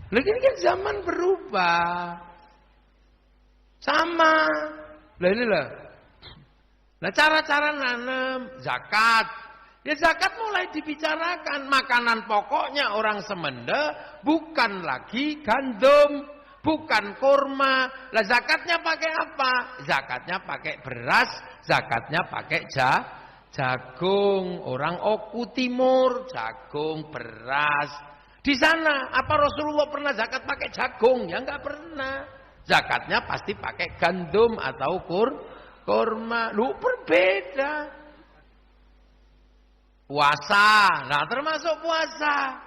Lagi ini kan zaman berubah. Sama. Lah ini lah. Nah cara-cara nanam zakat. Ya zakat mulai dibicarakan. Makanan pokoknya orang Semende bukan lagi gandum, bukan kurma. Lah zakatnya pakai apa? Zakatnya pakai beras, zakatnya pakai jagung. Orang Oku Timur, jagung, beras. Di sana apa Rasulullah pernah zakat pakai jagung? Ya enggak pernah. Zakatnya pasti pakai gandum atau kurma. Lu berbeda. Puasa, nah termasuk puasa.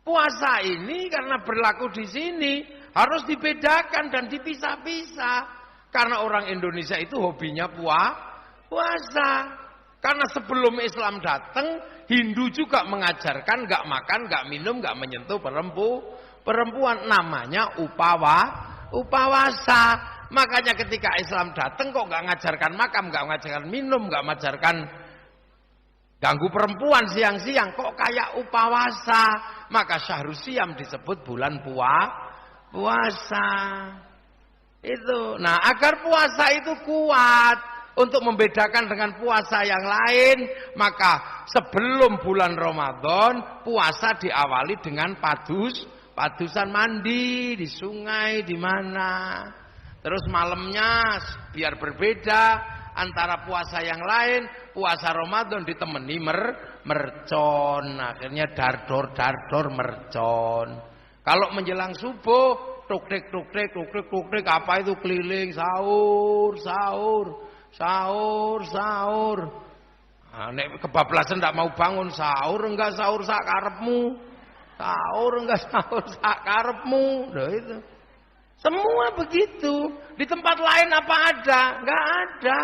Puasa ini karena berlaku di sini harus dibedakan dan dipisah-pisah. Karena orang Indonesia itu hobinya puasa. Karena sebelum Islam datang, Hindu juga mengajarkan nggak makan, nggak minum, nggak menyentuh perempuan. Namanya upawasa. Makanya ketika Islam datang kok nggak ngajarkan makan, nggak ngajarkan minum, nggak ngajarkan ganggu perempuan siang-siang, kok kayak upawasa. Maka Syahrul Siyam disebut bulan puasa. Itu. Nah, agar puasa itu kuat untuk membedakan dengan puasa yang lain, maka sebelum bulan Ramadan puasa diawali dengan padusan mandi di sungai di mana. Terus malamnya biar berbeda antara puasa yang lain, puasa Ramadan ditemani mercon. Akhirnya dardor mercon. Kalau menjelang subuh, tuk-tuk apa itu keliling sahur. Nah, nek kebablasan ndak mau bangun sahur enggak sahur sak karepmu. Sahur enggak sahur sak karepmu. Loh itu. Semua begitu. Di tempat lain apa ada? Enggak ada.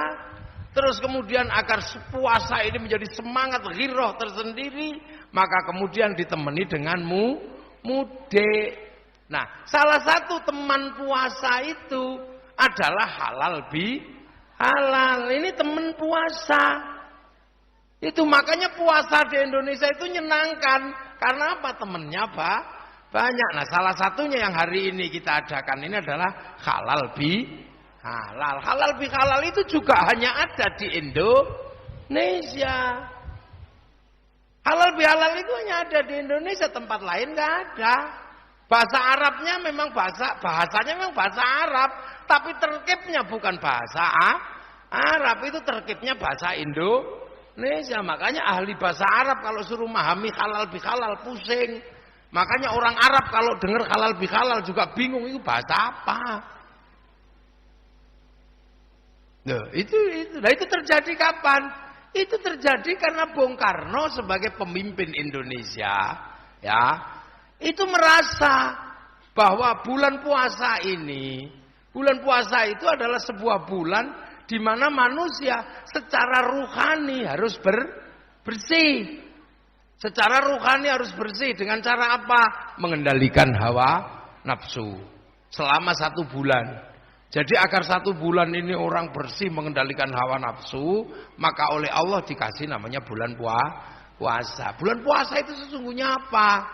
Terus kemudian agar puasa ini menjadi semangat ghirah tersendiri, maka kemudian ditemani dengan mudik. Nah, salah satu teman puasa itu adalah halal. Ini teman puasa. Itu makanya puasa di Indonesia itu nyenangkan. Karena apa? Temennya banyak. Nah, salah satunya yang hari ini kita adakan ini adalah halal halal. Halal itu juga hanya ada di Indonesia. Halal itu hanya ada di Indonesia, tempat lain nggak ada. Bahasa Arabnya memang bahasanya memang bahasa Arab, tapi terkibnya bukan bahasa Arab, itu terkibnya bahasa Indonesia. Makanya ahli bahasa Arab kalau suruh memahami halal pusing. Makanya orang Arab kalau dengar halal juga bingung, itu bahasa apa? Nah, itu terjadi kapan? Itu terjadi karena Bung Karno sebagai pemimpin Indonesia, ya, itu merasa bahwa bulan puasa itu adalah sebuah bulan di mana manusia secara ruhani harus bersih. Secara ruhani harus bersih dengan cara apa? Mengendalikan hawa nafsu selama 1 bulan. Jadi agar 1 bulan ini orang bersih mengendalikan hawa nafsu, maka oleh Allah dikasih namanya bulan puasa. Bulan puasa itu sesungguhnya apa?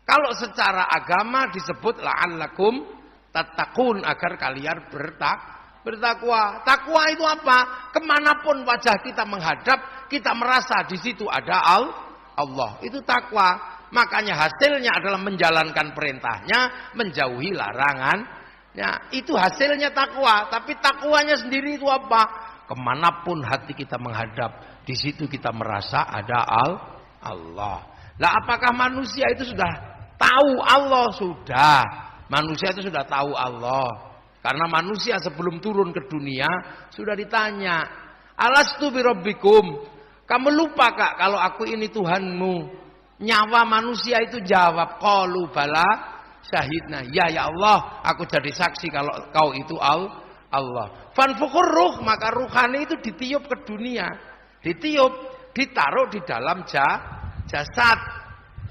Kalau secara agama disebut la'allakum tattaqun, agar kalian bertakwa. Takwa itu apa? Kemanapun wajah kita menghadap, kita merasa di situ ada Allah. Itu takwa. Makanya hasilnya adalah menjalankan perintahnya, menjauhi larangan. Ya, itu hasilnya takwa. Tapi takwanya sendiri itu apa? Kemanapun hati kita menghadap, di situ kita merasa ada Allah. Lah apakah manusia itu sudah tahu Allah? Sudah. Manusia itu sudah tahu Allah. Karena manusia sebelum turun ke dunia sudah ditanya, alastu birabbikum? Kamu lupa kak kalau aku ini Tuhanmu? Nyawa manusia itu jawab, qalu bala syahidna. Ya Allah, aku jadi saksi kalau kau itu Allah. Fanfukur ruh, maka ruhani itu ditiup ke dunia. Ditaruh di dalam jasad.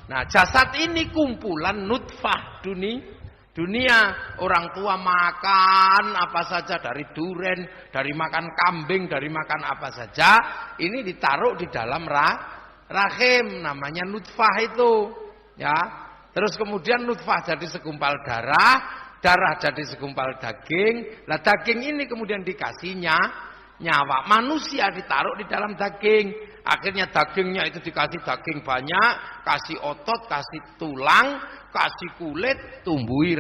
Nah, jasad ini kumpulan nutfah dunia. Orang tua makan apa saja, dari duren, dari makan kambing, dari makan apa saja, ini ditaruh di dalam rahim, namanya nutfah itu, ya. Terus kemudian nutfah jadi segumpal darah, darah jadi segumpal daging. Lah daging ini kemudian dikasihnya nyawa. Manusia ditaruh di dalam daging. Akhirnya dagingnya itu dikasih daging banyak, kasih otot, kasih tulang, kasih kulit, tumbuhi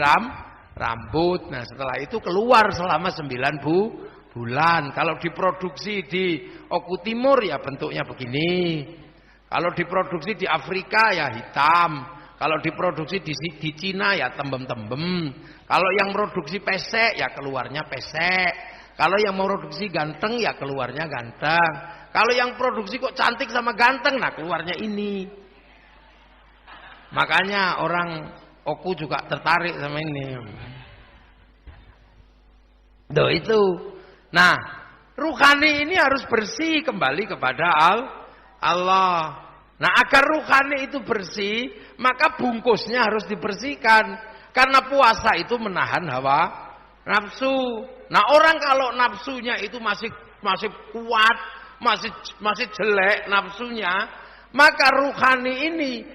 rambut. Nah setelah itu keluar selama 9 bulan. Kalau diproduksi di Oku Timur ya bentuknya begini. Kalau diproduksi di Afrika ya hitam. Kalau diproduksi di Cina ya tembem-tembem. Kalau yang produksi pesek ya keluarnya pesek. Kalau yang produksi ganteng ya keluarnya ganteng. Kalau yang produksi kok cantik sama ganteng, nah keluarnya ini. Makanya orang Oku juga tertarik sama ini. Doh itu. Nah, ruhani ini harus bersih kembali kepada Allah. Nah, agar ruhani itu bersih, maka bungkusnya harus dibersihkan. Karena puasa itu menahan hawa nafsu. Nah, orang kalau nafsunya itu masih kuat, masih jelek nafsunya, maka ruhani ini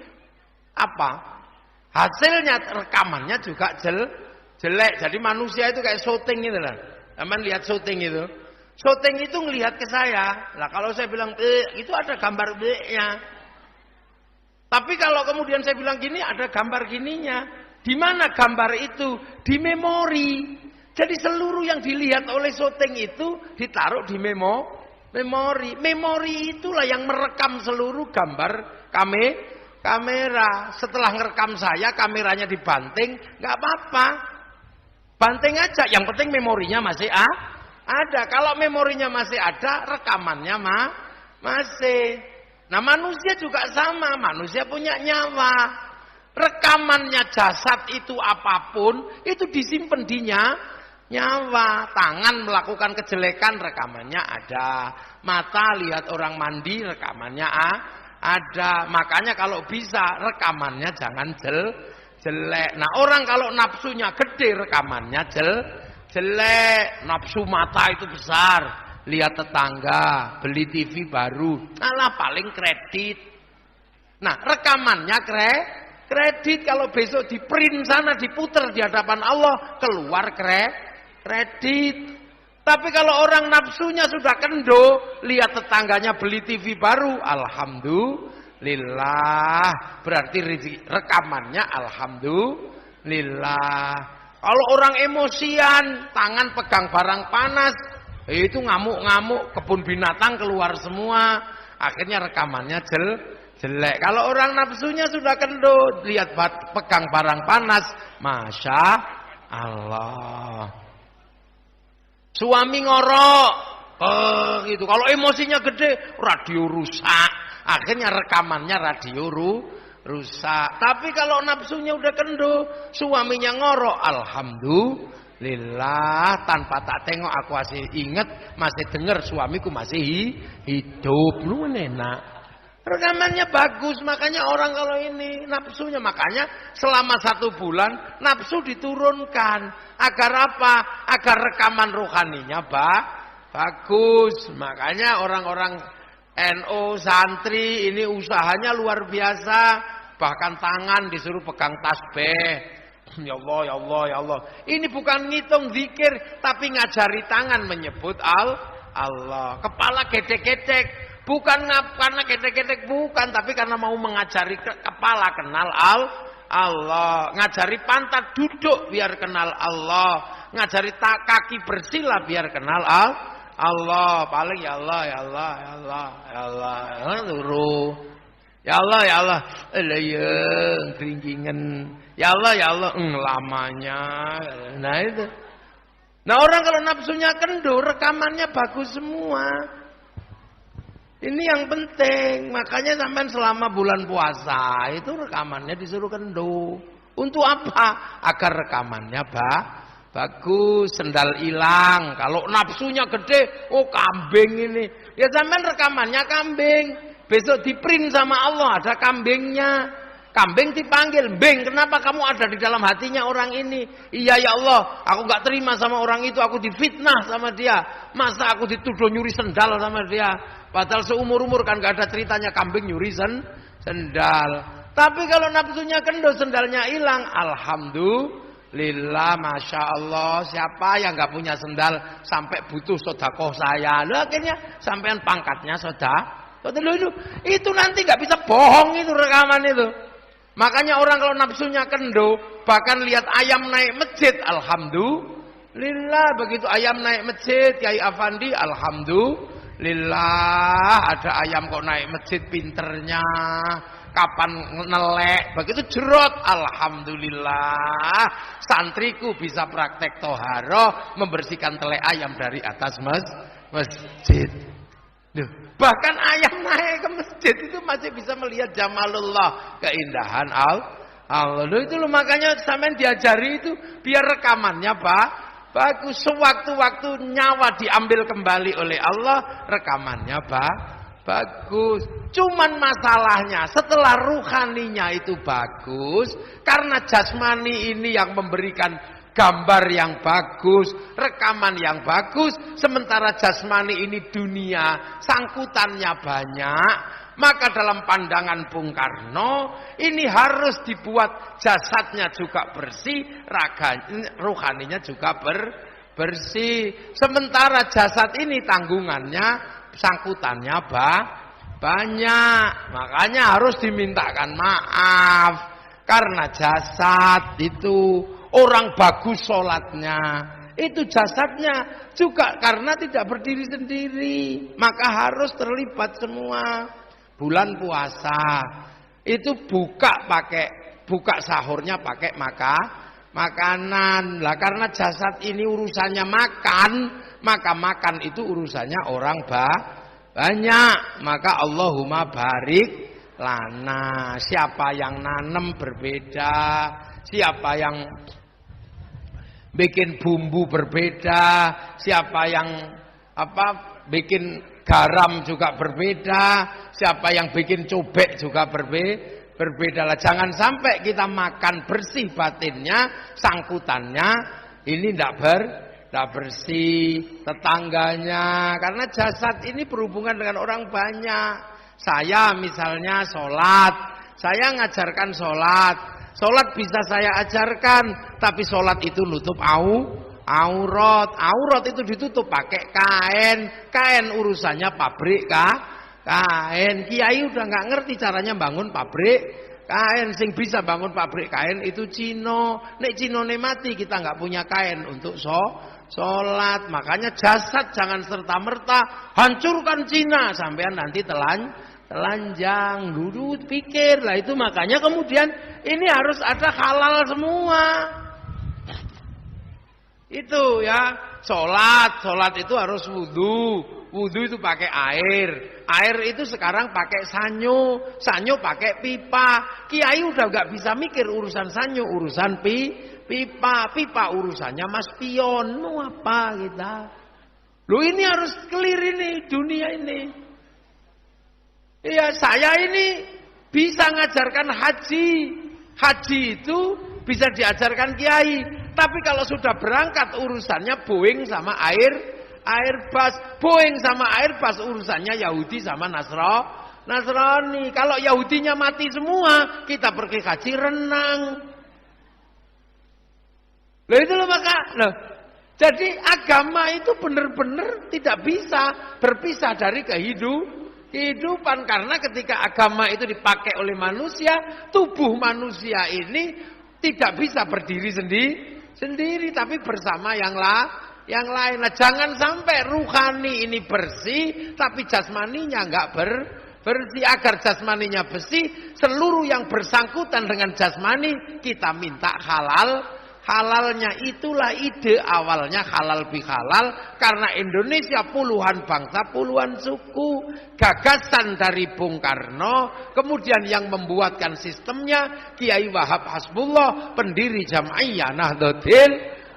apa? Hasilnya rekamannya juga jelek. Jadi manusia itu kayak syuting gitu lah. Teman lihat syuting itu. Syuting itu ngelihat ke saya. Lah kalau saya bilang itu ada gambar nya. Tapi kalau kemudian saya bilang gini, ada gambar gininya. Di mana gambar itu? Di memori. Jadi seluruh yang dilihat oleh syuting itu ditaruh di memori. Memori itulah yang merekam seluruh gambar kamera. Setelah ngerekam saya, kameranya dibanting, nggak apa-apa. Banting aja, yang penting memorinya masih ada. Kalau memorinya masih ada, rekamannya masih. Nah manusia juga sama, manusia punya nyawa. Rekamannya jasad itu apapun, itu disimpan di nyawa. Tangan melakukan kejelekan, rekamannya ada. Mata lihat orang mandi, rekamannya ada. Makanya kalau bisa, rekamannya jangan jelek. Nah orang kalau nafsunya gede, rekamannya jelek. Nafsu mata itu besar. Lihat tetangga, beli TV baru, alah paling kredit. Nah rekamannya kredit. Kalau besok di print sana, diputer di hadapan Allah, keluar kredit. Tapi kalau orang nafsunya sudah kendo, lihat tetangganya beli TV baru, alhamdulillah. Berarti rekamannya alhamdulillah. Kalau orang emosian, tangan pegang barang panas, itu ngamuk-ngamuk, kebun binatang keluar semua. Akhirnya rekamannya jelek. Kalau orang nafsunya sudah kendo, lihat pegang barang panas, Masya Allah. Suami ngorok, gitu. Kalau emosinya gede, radio rusak. Akhirnya rekamannya radio rusak. Tapi kalau nafsunya udah kendo, suaminya ngorok, alhamdulillah, tanpa tak tengok aku masih ingat, masih dengar suamiku masih hidup. Lu enak. Rekamannya bagus, makanya orang kalau ini nafsunya, makanya selama 1 bulan nafsu diturunkan. Agar apa? Agar rekaman rohaninya bagus. Makanya orang-orang NU, santri ini usahanya luar biasa. Bahkan tangan disuruh pegang tasbih. Ya Allah, ya Allah, ya Allah. Ini bukan ngitung zikir, tapi ngajari tangan menyebut Allah. Kepala gedek-gedek. Bukan karena gedek-gedek, bukan. Tapi karena mau mengajari kepala kenal Allah. Ngajari pantat duduk biar kenal Allah. Ngajari kaki bersila biar kenal Allah. Paling ya Allah, ya Allah, ya Allah, ya Allah. Ya Allah, ya Allah. Elayeng, keringkingan. Ya Allah, ya Allah, lamanya. Nah itu. Nah orang kalau nafsunya kendo, rekamannya bagus semua. Ini yang penting. Makanya sampai selama bulan puasa itu rekamannya disuruh kendo. Untuk apa? Agar rekamannya bagus. Sendal hilang. Kalau nafsunya gede, oh kambing ini. Ya sampai rekamannya kambing. Besok di print sama Allah ada kambingnya. Kambing dipanggil, "Beng, kenapa kamu ada di dalam hatinya orang ini?" "Iya ya Allah, aku gak terima sama orang itu, aku difitnah sama dia. Masa aku dituduh nyuri sendal sama dia?" Padahal seumur-umur kan gak ada ceritanya kambing nyuri sendal. Tapi kalau nafsunya kendo, sendalnya hilang, alhamdulillah, masya Allah. Siapa yang nggak punya sendal sampai butuh sodakoh saya? Loh, akhirnya sampean pangkatnya itu nanti nggak bisa bohong itu rekaman itu. Makanya orang kalau nafsunya kendo, bahkan lihat ayam naik masjid, alhamdulillah. Begitu ayam naik masjid, Kiai Afandi, alhamdulillah. Ada ayam kok naik masjid, pinternya. Kapan nelek, begitu jerot, alhamdulillah. Santriku bisa praktek toharoh, membersihkan telek ayam dari atas masjid. Duh, bahkan ayam naik ke masjid itu masih bisa melihat jamalullah, keindahan Allah. Itu loh, makanya sampean diajari itu biar rekamannya bagus. Sewaktu-waktu nyawa diambil kembali oleh Allah, rekamannya bagus. Cuman masalahnya setelah ruhaninya itu bagus, karena jasmani ini yang memberikan gambar yang bagus, rekaman yang bagus, sementara jasmani ini dunia, sangkutannya banyak. Maka dalam pandangan Bung Karno, ini harus dibuat jasadnya juga bersih, ruhaninya juga bersih. Sementara jasad ini tanggungannya, sangkutannya banyak. Makanya harus dimintakan maaf. Karena jasad itu, orang bagus sholatnya, itu jasadnya juga karena tidak berdiri sendiri. Maka harus terlibat semua. Bulan puasa itu buka sahurnya pakai makanan. Lah karena jasad ini urusannya makan, maka makan itu urusannya orang banyak. Maka Allahumma barik lana. Siapa yang nanem berbeda, siapa yang bikin bumbu berbeda, siapa yang bikin garam juga berbeda, siapa yang bikin cobek juga berbeda lah. Jangan sampai kita makan bersih batinnya, sangkutannya ini tidak bersih, tetangganya. Karena jasad ini berhubungan dengan orang banyak. Saya misalnya sholat, saya ngajarkan sholat. Sholat bisa saya ajarkan, tapi sholat itu nutup aurat. Aurat itu ditutup pakai kain urusannya pabrik kain. Kiai udah nggak ngerti caranya bangun pabrik kain. Sing bisa bangun pabrik kain itu Cino. Nek Cinone mati, kita nggak punya kain untuk sholat. Makanya jasad jangan serta-merta hancurkan Cina sampean nanti telanjang. Dulu pikir lah itu. Makanya kemudian ini harus ada halal semua. Itu ya, sholat itu harus wudhu itu pakai air itu sekarang pakai sanyo pakai pipa. Kiai udah gak bisa mikir urusan sanyo, urusan pipa urusannya Mas Pion. Mau apa kita? Loh, ini harus clear ini dunia ini. Iya, saya ini bisa ngajarkan haji itu bisa diajarkan kiai. Tapi kalau sudah berangkat urusannya Boeing sama Airbus. Boeing sama Airbus urusannya Yahudi sama Nasrani. Kalau Yahudinya mati semua, kita pergi haji renang. Loh itu loh jadi agama itu benar-benar tidak bisa berpisah dari kehidupan. Karena ketika agama itu dipakai oleh manusia, tubuh manusia ini tidak bisa berdiri sendiri, tapi bersama yang lain. Nah, jangan sampai ruhani ini bersih, tapi jasmaninya enggak bersih. Agar jasmaninya bersih, seluruh yang bersangkutan dengan jasmani kita minta halalnya. Itulah ide awalnya halal bihalal. Karena Indonesia puluhan bangsa, puluhan suku. Gagasan dari Bung Karno, kemudian yang membuatkan sistemnya Kiai Wahab Hasbullah, pendiri Jam'iyah Nahdlatul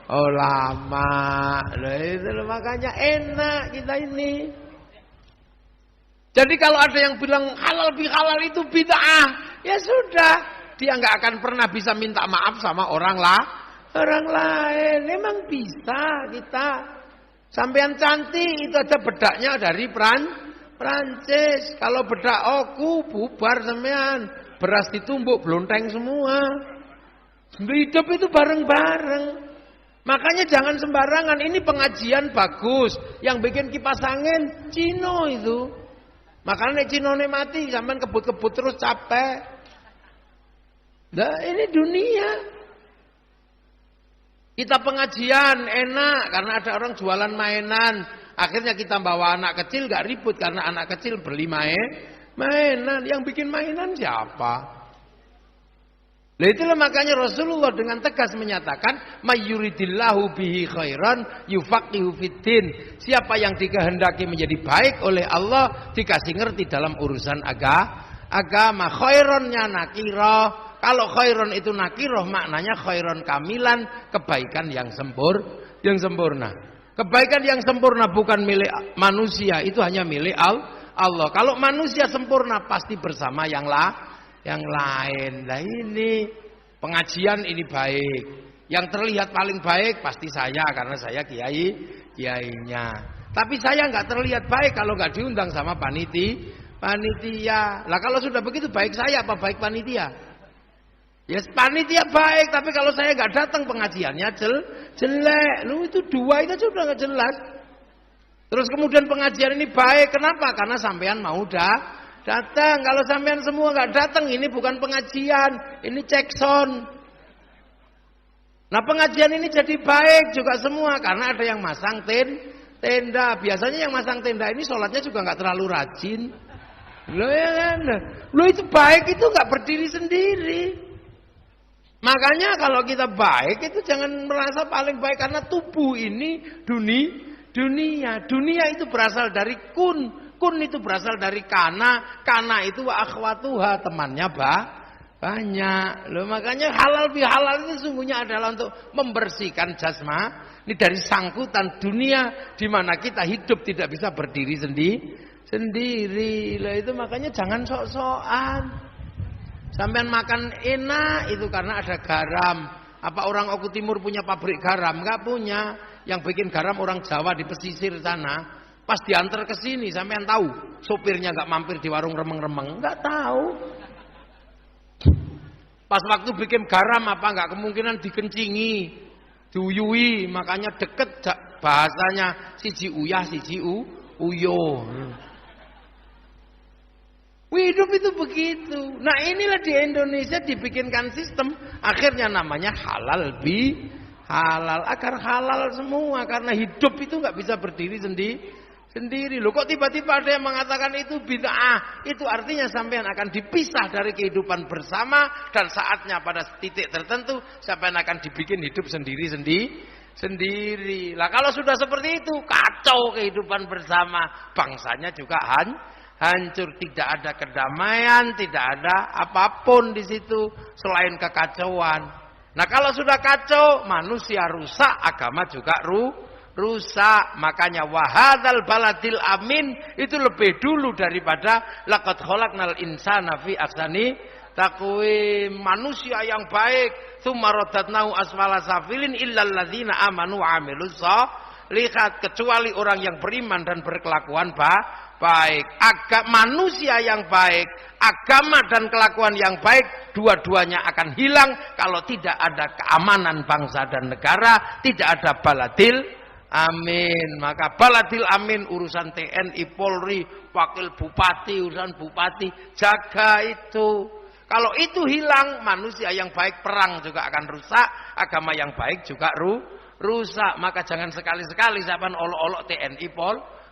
Ulama. Itu makanya enak kita ini. Jadi kalau ada yang bilang halal bihalal itu bid'ah, ya sudah, dia nggak akan pernah bisa minta maaf sama orang lain. Memang bisa kita. Sampean cantik itu aja bedaknya dari Prancis. Kalau bedak oku bubar sampean. beras ditumbuk blonteng semua. Hidup itu bareng-bareng. Makanya jangan sembarangan. Ini pengajian bagus. Yang bikin kipas angin Cino itu. Makanya Cinone mati, sampean kebut-kebut terus capek. Nah, ini dunia. Kita pengajian enak karena ada orang jualan mainan. Akhirnya kita bawa anak kecil gak ribut karena anak kecil beli mainan. Yang bikin mainan siapa? Nah itulah makanya Rasulullah dengan tegas menyatakan mayyuridillahu bihi khairan yufaqihu fiddin. Siapa yang dikehendaki menjadi baik oleh Allah dikasih ngerti dalam urusan agama. Khaironnya nakirah. Kalau khairon itu nakirah maknanya khairon kamilan, kebaikan yang sempurna. Kebaikan yang sempurna bukan milik manusia, itu hanya milik Allah. Kalau manusia sempurna pasti bersama yang lain. Nah ini pengajian ini baik. Yang terlihat paling baik pasti saya karena saya kiainya. Tapi saya nggak terlihat baik kalau nggak diundang sama panitia. Lah kalau sudah begitu baik saya apa baik panitia? Ya panitia baik, tapi kalau saya nggak datang pengajiannya jelek. Lu itu dua itu sudah nggak jelas. Terus kemudian pengajian ini baik, kenapa? Karena sampean mau datang. Kalau sampean semua nggak datang, ini bukan pengajian, ini cekson. Nah pengajian ini jadi baik juga semua karena ada yang masang tenda. Biasanya yang masang tenda ini sholatnya juga nggak terlalu rajin. Loh ya kan? Loh itu baik itu nggak berdiri sendiri. Makanya kalau kita baik itu jangan merasa paling baik karena tubuh ini dunia. Dunia itu berasal dari kun. Kun itu berasal dari kana. Kana itu wa akhwatuha, temannya banyak. Loh, makanya halal bihalal itu sungguhnya adalah untuk membersihkan jasma. Ini dari sangkutan dunia di mana kita hidup tidak bisa berdiri sendiri. Loh, itu makanya jangan sok-sokan. Sampean makan enak itu karena ada garam. Apa orang Oku Timur punya pabrik garam? Enggak punya. Yang bikin garam orang Jawa di pesisir sana. Pas diantar ke sini, sampean tahu sopirnya nggak mampir di warung remeng-remeng, nggak tahu. Pas waktu bikin garam apa nggak kemungkinan dikencingi, diuyui, makanya deket bahasanya siji uyah, siji uyo. Hidup itu begitu. Nah inilah di Indonesia dibikinkan sistem, akhirnya namanya halal halal agar halal semua karena hidup itu nggak bisa berdiri sendiri. Loh kok tiba-tiba ada yang mengatakan itu bid'ah? Itu artinya sampean akan dipisah dari kehidupan bersama dan saatnya pada titik tertentu sampean akan dibikin hidup sendiri. Lah kalau sudah seperti itu kacau kehidupan bersama, bangsanya juga hancur, tidak ada kedamaian, tidak ada apapun di situ selain kekacauan. Nah kalau sudah kacau, manusia rusak, agama juga rusak. Makanya wahadzal baladil amin itu lebih dulu daripada laqad khalaqnal insana fi ahsani taqwim. Manusia yang baik, tsumma radadnahu asfala safilin illal ladzina amanu wa amilus shalihat, kecuali orang yang beriman dan berkelakuan baik. Manusia yang baik, agama dan kelakuan yang baik, dua-duanya akan hilang kalau tidak ada keamanan bangsa dan negara, tidak ada baladil amin. Maka baladil amin urusan TNI, Polri, wakil bupati, urusan bupati, jaga itu. Kalau itu hilang, manusia yang baik, perang juga akan rusak, agama yang baik juga rusak. Maka jangan sekali-sekali sampean olok-olok TNI,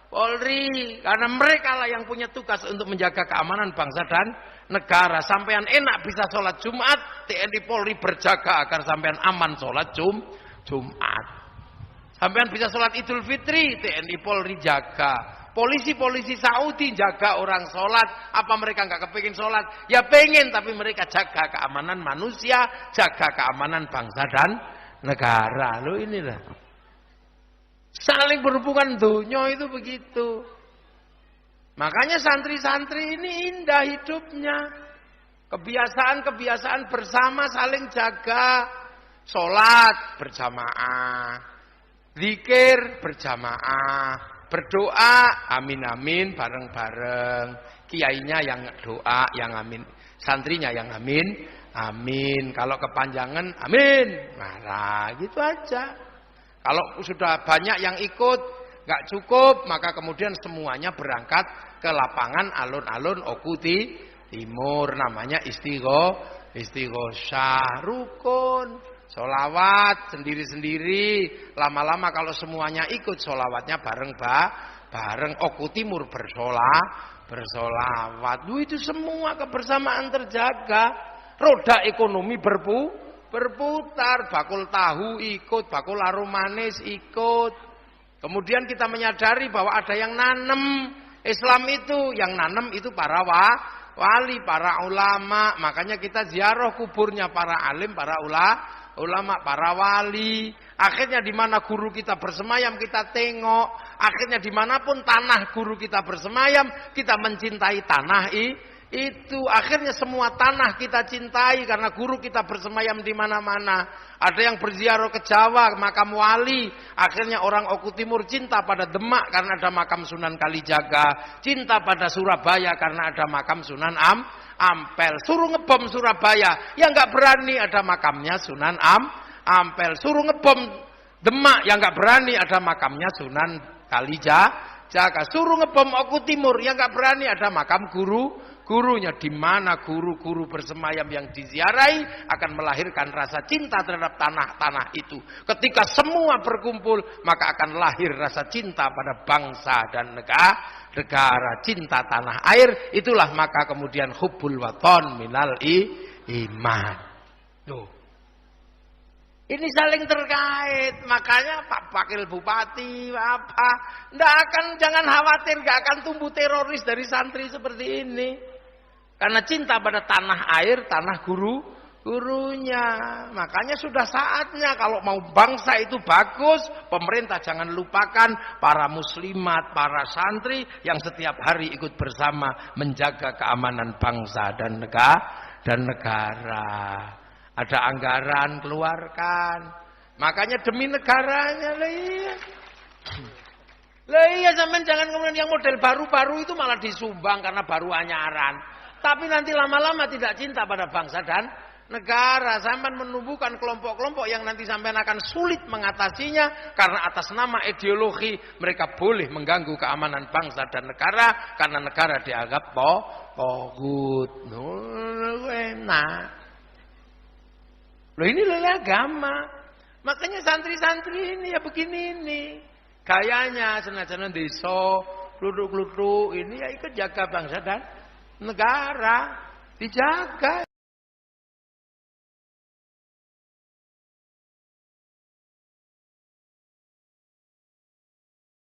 Polri, karena mereka lah yang punya tugas untuk menjaga keamanan bangsa dan negara. Sampean enak bisa sholat Jumat, TNI Polri berjaga agar sampean aman sholat Jumat. Sampean bisa sholat Idul Fitri, TNI Polri jaga. Polisi-polisi Saudi jaga orang sholat. Apa mereka nggak kepingin sholat? Ya pengen, tapi mereka jaga keamanan manusia, jaga keamanan bangsa dan negara. Loh inilah. Saling berhubungan dunia itu begitu. Makanya santri-santri ini indah hidupnya. Kebiasaan-kebiasaan bersama saling jaga. Sholat berjamaah. Zikir berjamaah. Berdoa amin-amin bareng-bareng. Kiainya yang doa, yang amin. santrinya yang amin, amin. Kalau kepanjangan, amin. Nah, gitu aja. Kalau sudah banyak yang ikut, nggak cukup, maka kemudian semuanya berangkat ke lapangan alun-alun Okuti Timur, namanya istighosah, rukun, sholawat sendiri-sendiri. Lama-lama kalau semuanya ikut, sholawatnya bareng Oku Timur bersolawat. Itu semua kebersamaan terjaga. Roda ekonomi berputar, bakul tahu ikut, bakul harum manis ikut. Kemudian kita menyadari bahwa ada yang nanem Islam itu, yang nanem itu para wali, para ulama. Makanya kita ziarah kuburnya para alim, para ulama, para wali. Akhirnya di mana guru kita bersemayam kita tengok. Akhirnya dimanapun tanah guru kita bersemayam, kita mencintai tanah itu. Akhirnya semua tanah kita cintai karena guru kita bersemayam di mana-mana. Ada yang berziarah ke Jawa, makam wali. Akhirnya orang Oku Timur cinta pada Demak karena ada makam Sunan Kalijaga. Cinta pada Surabaya karena ada makam Sunan Ampel. Suruh ngebom Surabaya, ya nggak berani, ada makamnya Sunan Ampel. Suruh ngebom Demak, ya nggak berani, ada makamnya Sunan Kalijaga. Suruh ngebom Oku Timur, ya nggak berani, ada makam gurunya. Di mana guru-guru bersemayam yang diziarahi akan melahirkan rasa cinta terhadap tanah-tanah itu. Ketika semua berkumpul, maka akan lahir rasa cinta pada bangsa dan negara, cinta tanah air. Itulah maka kemudian hubbul waton minal iman. Tuh. Ini saling terkait, makanya Pak Wakil Bupati jangan khawatir, nggak akan tumbuh teroris dari santri seperti ini. Karena cinta pada tanah air, tanah gurunya. Makanya sudah saatnya kalau mau bangsa itu bagus, pemerintah jangan lupakan para muslimat, para santri yang setiap hari ikut bersama menjaga keamanan bangsa dan negara. Ada anggaran, keluarkan. Makanya demi negaranya iya sampean jangan kemudian yang model baru-baru itu malah disumbang karena baru anyaran. Tapi nanti lama-lama tidak cinta pada bangsa dan negara. Sampean menumbuhkan kelompok-kelompok yang nanti sampean akan sulit mengatasinya karena atas nama ideologi mereka boleh mengganggu keamanan bangsa dan negara karena negara dianggap togut. Enak. Loh ini agama. Makanya santri-santri ini ya begini ini. Gayanya senajan desa, kluduk-kluduk ini ya ikut jaga bangsa dan negara. Dijaga.